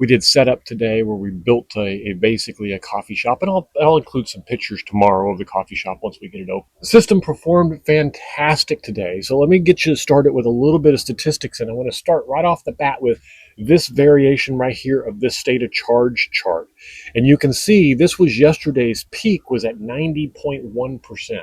we did setup today where we built basically a coffee shop, and I'll include some pictures tomorrow of the coffee shop once we get it open. The system performed fantastic today, so let me get you started with a little bit of statistics, and I want to start right off the bat with this variation right here of this state of charge chart. And you can see this was yesterday's peak was at 90.1%.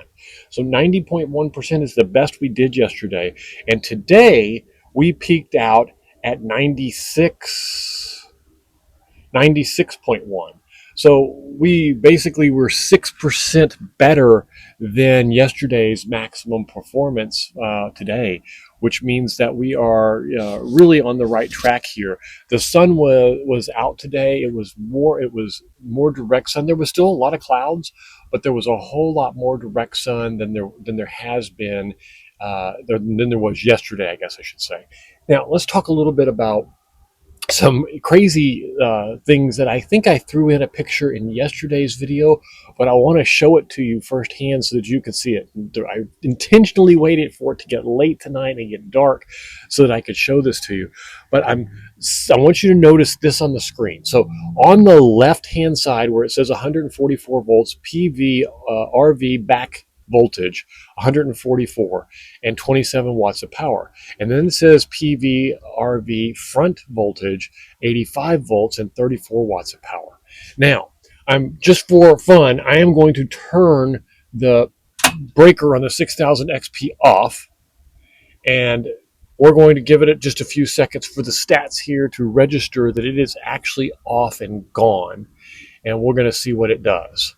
So 90.1% is the best we did yesterday. And today we peaked out at 96.1. So we basically were 6% better than yesterday's maximum performance today, which means that we are really on the right track here. The sun was out today. It was more direct sun. There was still a lot of clouds, but there was a whole lot more direct sun than there has been than there was yesterday, I guess I should say. Now let's talk a little bit about some crazy things that I think I threw in a picture in yesterday's video, but I want to show it to you firsthand so that you can see it. I intentionally waited for it to get late tonight and get dark so that I could show this to you. But I want you to notice this on the screen. So on the left-hand side where it says 144 volts PV RV back voltage, 144 and 27 watts of power. And then it says PV RV front voltage, 85 volts and 34 watts of power. Now, I'm just for fun, I am going to turn the breaker on the 6000 XP off, and we're going to give it just a few seconds for the stats here to register that it is actually off and gone. And we're going to see what it does.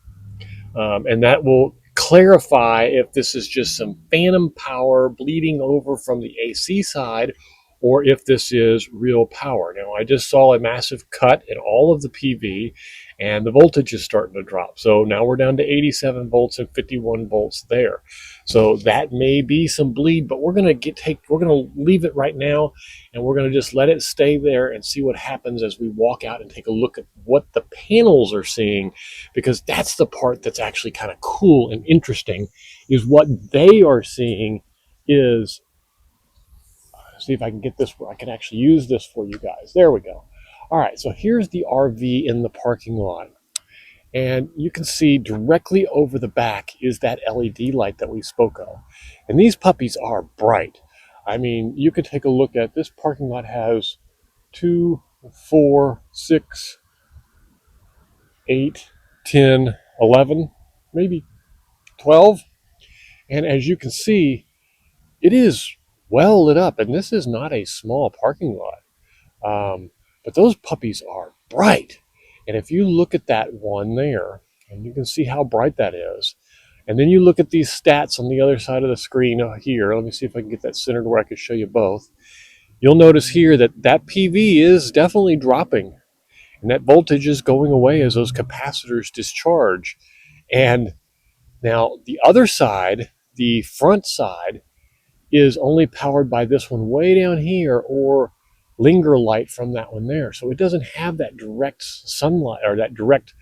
And that will clarify if this is just some phantom power bleeding over from the AC side or if this is real power. Now, I just saw a massive cut in all of the PV and the voltage is starting to drop. So now we're down to 87 volts and 51 volts there. So that may be some bleed, but we're going to leave it right now, and we're going to just let it stay there and see what happens as we walk out and take a look at what the panels are seeing, because that's the part that's actually kind of cool and interesting, is what they are seeing is, see if I can get this where I can actually use this for you guys. There we go. All right, so here's the RV in the parking lot. And you can see directly over the back is that LED light that we spoke of. And these puppies are bright. I mean, you could take a look at this parking lot has 2, 4, 6, 8, 10, 11, maybe 12. And as you can see, it is well lit up. And this is not a small parking lot. But those puppies are bright. And if you look at that one there, and you can see how bright that is, and then you look at these stats on the other side of the screen here, let me see if I can get that centered where I can show you both. You'll notice here that that PV is definitely dropping, and that voltage is going away as those capacitors discharge. And now the other side, the front side, is only powered by this one way down here, or linger light from that one there. So it doesn't have that direct sunlight or that direct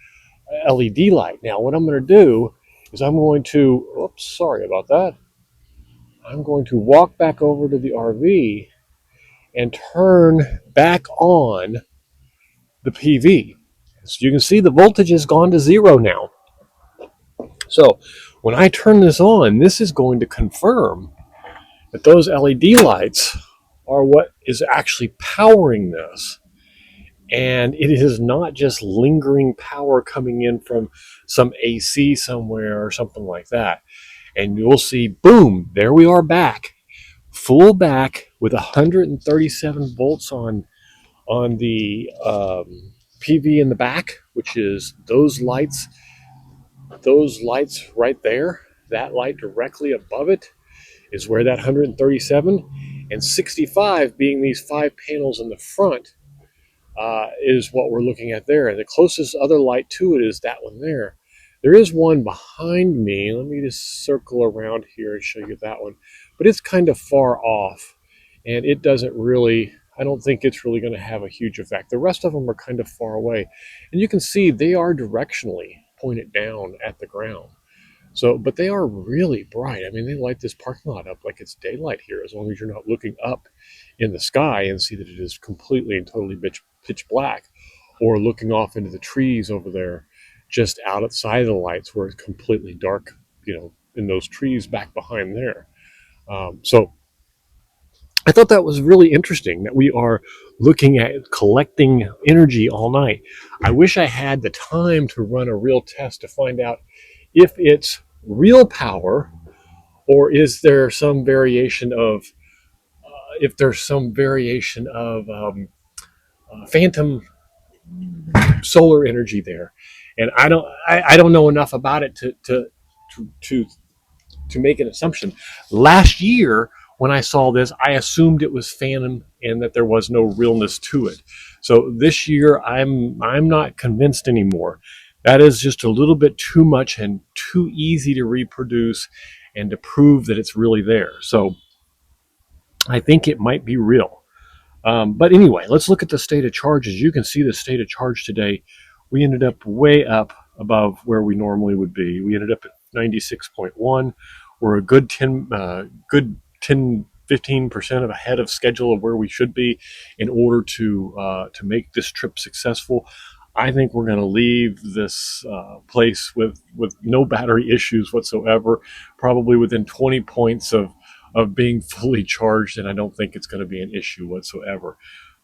LED light. Now what I'm going to do is I'm going to, oops, sorry about that. I'm going to walk back over to the RV and turn back on the PV. So you can see the voltage has gone to 0 now. So when I turn this on, this is going to confirm that those LED lights are what is actually powering this. And it is not just lingering power coming in from some AC somewhere or something like that. And you'll see, boom, there we are back. Full back with 137 volts on the PV in the back, which is those lights right there. That light directly above it is where that 137 and 65 being these 5 panels in the front is what we're looking at there. And the closest other light to it is that one there. There is one behind me. Let me just circle around here and show you that one. But it's kind of far off, and it doesn't really, I don't think it's really going to have a huge effect. The rest of them are kind of far away. And you can see they are directionally pointed down at the ground. So, but they are really bright. I mean, they light this parking lot up like it's daylight here, as long as you're not looking up in the sky and see that it is completely and totally pitch black. or looking off into the trees over there, just outside of the lights where it's completely dark, in those trees back behind there. So I thought that was really interesting that we are looking at collecting energy all night. I wish I had the time to run a real test to find out if it's real power or is there some variation of if there's some variation of phantom solar energy there. And I don't know enough about it to to make an assumption. Last year, when I saw this, I assumed it was phantom and that there was no realness to it. So this year, I'm not convinced anymore. That is just a little bit too much and too easy to reproduce and to prove that it's really there. So I think it might be real. But anyway, let's look at the state of charge. As you can see, the state of charge today, we ended up way up above where we normally would be. We ended up at 96.1. We're a good 15% of ahead of schedule of where we should be in order to make this trip successful. I think we're going to leave this place with no battery issues whatsoever, probably within 20 points of being fully charged, and I don't think it's going to be an issue whatsoever.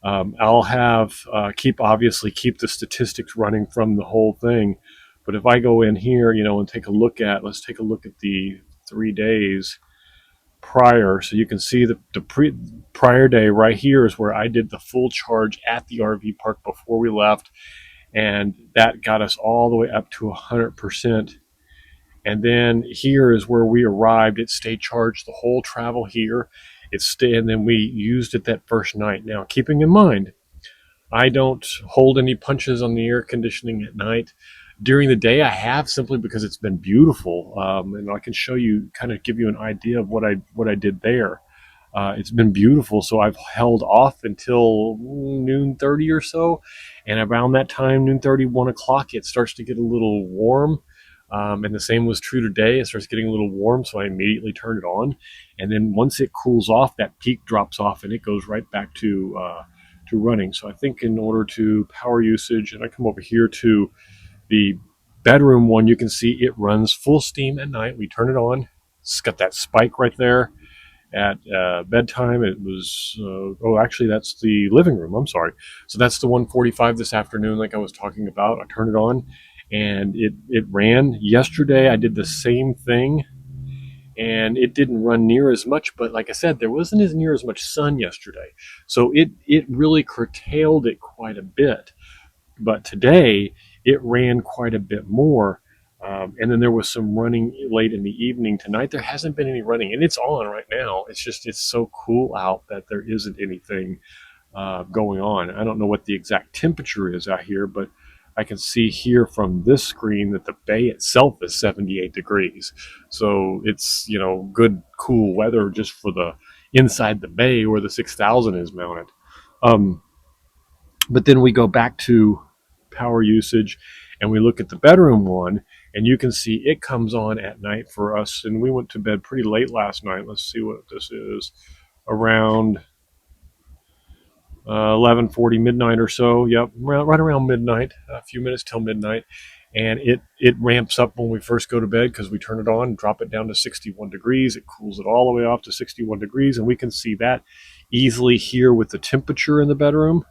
I'll have keep the statistics running from the whole thing, but if I go in here, and let's take a look at the 3 days prior, so you can see the prior day right here is where I did the full charge at the RV park before we left, and that got us all the way up to 100%. And then here is where we arrived. It stayed charged the whole travel here. And then we used it that first night. Now, keeping in mind, I don't hold any punches on the air conditioning at night. During the day, I have, simply because it's been beautiful, and I can show you, kind of give you an idea of what I did there. It's been beautiful, so I've held off until noon 30 or so, and around that time, noon 30, 1 o'clock, it starts to get a little warm. And the same was true today. It starts getting a little warm, so I immediately turn it on. And then once it cools off, that peak drops off and it goes right back to running. So I think in order to power usage, and I come over here to the bedroom one, you can see it runs full steam at night. We turn it on. It's got that spike right there. At bedtime, it was, actually, that's the living room. I'm sorry. So that's the 1:45 this afternoon, like I was talking about. I turned it on and it ran. Yesterday, I did the same thing and it didn't run near as much. But like I said, there wasn't as near as much sun yesterday. So it really curtailed it quite a bit. But today, it ran quite a bit more. And then there was some running late in the evening. Tonight, there hasn't been any running, and it's on right now. It's so cool out that there isn't anything going on. I don't know what the exact temperature is out here, but I can see here from this screen that the bay itself is 78 degrees. So it's, good, cool weather just for the inside the bay where the 6000 is mounted. But then we go back to power usage and we look at the bedroom one, and you can see it comes on at night for us. And we went to bed pretty late last night. Let's see what this is, around 11:40, midnight or so. Yep, right around midnight, a few minutes till midnight. And it ramps up when we first go to bed because we turn it on, drop it down to 61 degrees. It cools it all the way off to 61 degrees. And we can see that easily here with the temperature in the bedroom.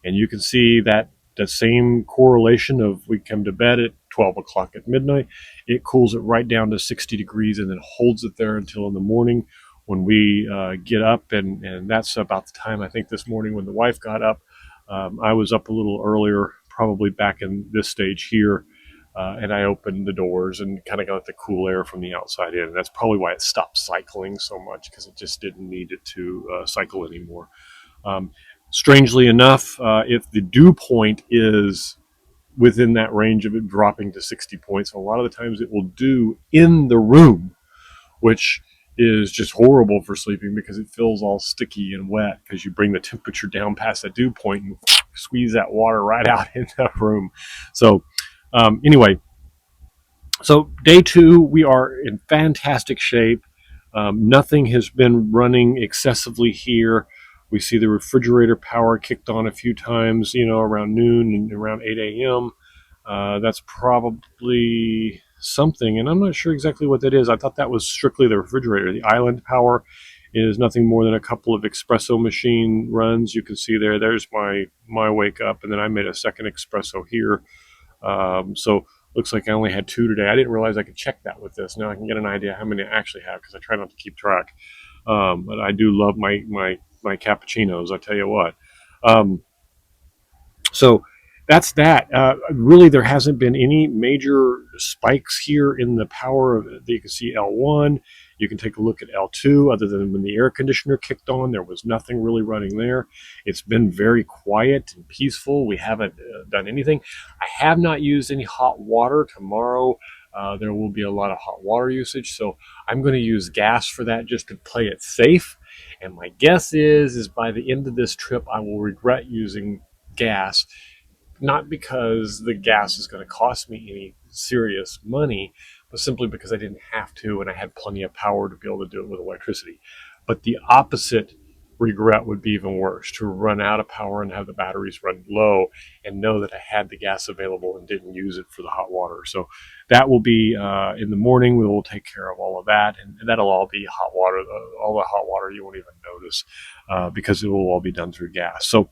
And you can see that the same correlation of we come to bed at 12 o'clock at midnight, it cools it right down to 60 degrees and then holds it there until in the morning when we get up. And that's about the time, I think, this morning when the wife got up. I was up a little earlier, probably back in this stage here, and I opened the doors and kind of got the cool air from the outside in. And that's probably why it stopped cycling so much, because it just didn't need it to cycle anymore. Strangely enough, if the dew point is within that range of it dropping to 60 points, a lot of the times it will dew in the room, which is just horrible for sleeping because it feels all sticky and wet because you bring the temperature down past that dew point and squeeze that water right out in that room. So anyway, so day 2, we are in fantastic shape. Nothing has been running excessively here. We see the refrigerator power kicked on a few times, around noon and around 8 a.m. That's probably something, and I'm not sure exactly what that is. I thought that was strictly the refrigerator. The island power is nothing more than a couple of espresso machine runs. You can see there's my wake up, and then I made a second espresso here. So looks like I only had 2 today. I didn't realize I could check that with this. Now I can get an idea how many I actually have, because I try not to keep track. But I do love my cappuccinos, I tell you what. So that's that. Really, there hasn't been any major spikes here in the power of. You can see L1. You can take a look at L2. Other than when the air conditioner kicked on, there was nothing really running there. It's been very quiet and peaceful. We haven't done anything. I have not used any hot water. Tomorrow, there will be a lot of hot water usage, so I'm going to use gas for that, just to play it safe. And my guess is by the end of this trip, I will regret using gas, not because the gas is going to cost me any serious money, but simply because I didn't have to, and I had plenty of power to be able to do it with electricity. But the opposite regret would be even worse, to run out of power and have the batteries run low and know that I had the gas available and didn't use it for the hot water. So that will be in the morning. We will take care of all of that, and that'll all be hot water. All the hot water you won't even notice, because it will all be done through gas. So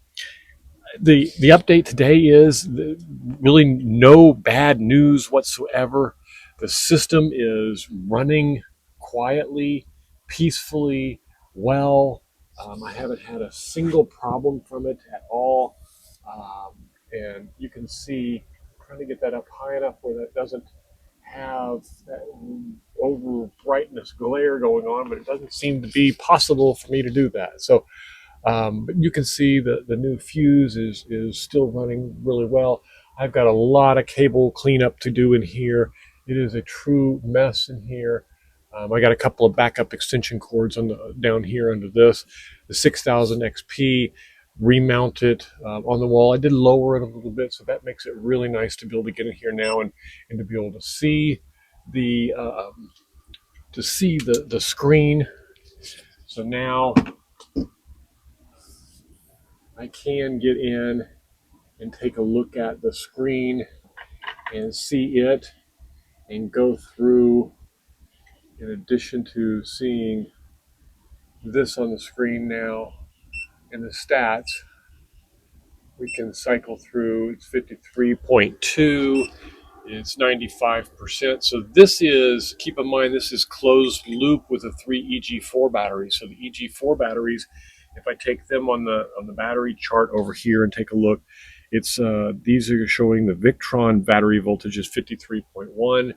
the update today is really no bad news whatsoever. The system is running quietly, peacefully, well. I haven't had a single problem from it at all. And you can see, trying to get that up high enough where that doesn't have that over brightness glare going on, but it doesn't seem to be possible for me to do that. So but you can see the new fuse is still running really well. I've got a lot of cable cleanup to do in here. It is a true mess in here. I got a couple of backup extension cords down here under this. The 6000 XP, remount it on the wall. I did lower it a little bit, so that makes it really nice to be able to get in here now and to be able to see the screen. So now I can get in and take a look at the screen and see it and go through, in addition to seeing this on the screen now and the stats. We can cycle through. It's 53.2. It's 95%. So this is, keep in mind, this is closed loop with a 3 EG4 battery. So the EG4 batteries, if I take them on the battery chart over here and take a look, it's these are showing the Victron battery voltage is 53.1,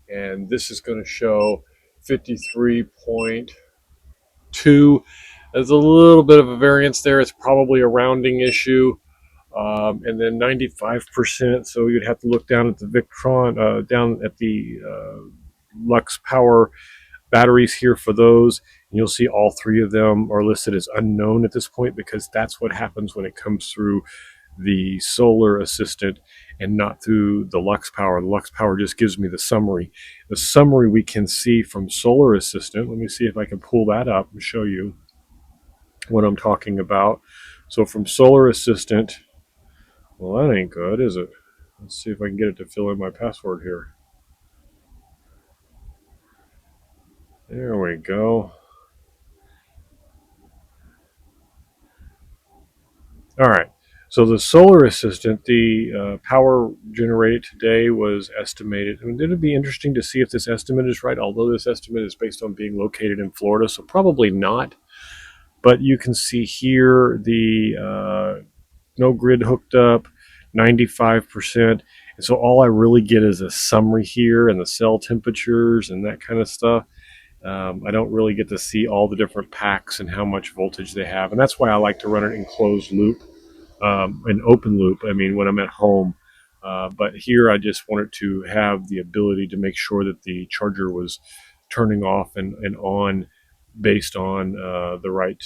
and this is going to show 53.2. There's a little bit of a variance there. It's probably a rounding issue. And then 95%, so you'd have to look down at the Victron, down at the Lux Power batteries here for those. And you'll see all 3 of them are listed as unknown at this point, because that's what happens when it comes through the solar assistant and not through the Lux Power. The Lux Power just gives me the summary. The summary we can see from solar assistant. Let me see if I can pull that up and show you what I'm talking about. So from solar assistant, well, that ain't good, is it? Let's see if I can get it to fill in my password here. There we go. All right. So the solar assistant, the power generated today was estimated. I mean, it'll be interesting to see if this estimate is right, although this estimate is based on being located in Florida, so probably not. But you can see here the no grid hooked up, 95%. And so all I really get is a summary here and the cell temperatures and that kind of stuff. I don't really get to see all the different packs and how much voltage they have. And that's why I like to run it in closed loop, in open loop, I mean, when I'm at home. But here I just wanted to have the ability to make sure that the charger was turning off and on based on the right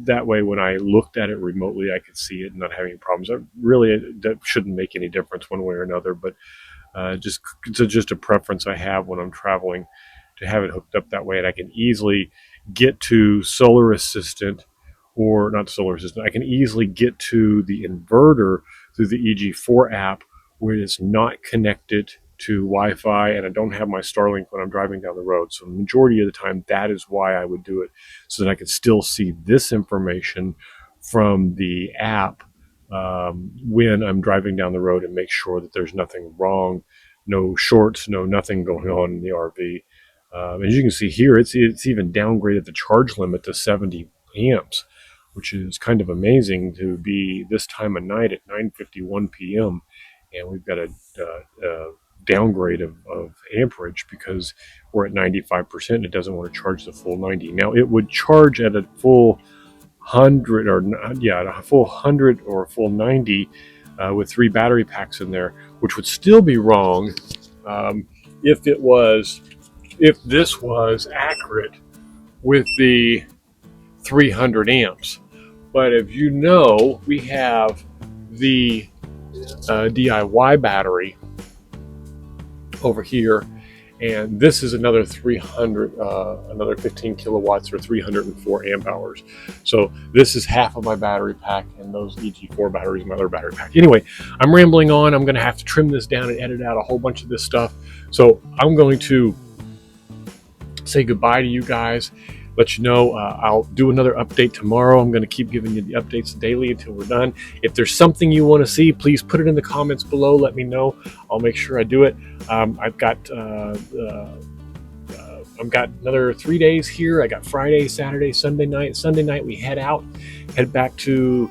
that way when I looked at it remotely, I could see it and not having problems. That shouldn't make any difference one way or another, but it's just a preference I have when I'm traveling to have it hooked up that way, and I can easily get to Solar Assistant or not the solar system, I can easily get to the inverter through the EG4 app where it's not connected to Wi-Fi, and I don't have my Starlink when I'm driving down the road. So the majority of the time, that is why I would do it, so that I could still see this information from the app when I'm driving down the road, and make sure that there's nothing wrong, no shorts, no nothing going on in the RV. As you can see here, it's even downgraded the charge limit to 70 amps, which is kind of amazing to be this time of night at 9:51 p.m. And we've got a downgrade of amperage because we're at 95%. It doesn't want to charge the full 90. Now it would charge at a full 100, or yeah, a full 100 or a full 90 with 3 battery packs in there, which would still be wrong if this was accurate with the 300 amps. But if you know, we have the DIY battery over here, and this is another 300, another 15 kilowatts or 304 amp hours. So this is half of my battery pack, and those EG4 batteries, my other battery pack. Anyway, I'm rambling on. I'm going to have to trim this down and edit out a whole bunch of this stuff. So I'm going to say goodbye to you guys. Let you know I'll do another update tomorrow. I'm going to keep giving you the updates daily until we're done. If there's something you want to see, please put it in the comments below. Let me know. I'll make sure I do it. I've got another 3 days here. I got Friday, Saturday, Sunday night. Sunday night we head back to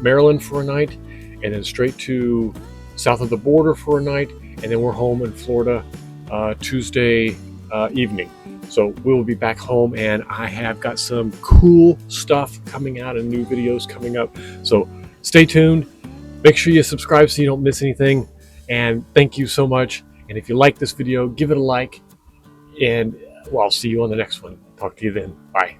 Maryland for a night, and then straight to south of the border for a night, and then we're home in Florida Tuesday evening. So we'll be back home, and I have got some cool stuff coming out and new videos coming up. So stay tuned. Make sure you subscribe so you don't miss anything. And thank you so much. And if you like this video, give it a like. And well, I'll see you on the next one. Talk to you then. Bye.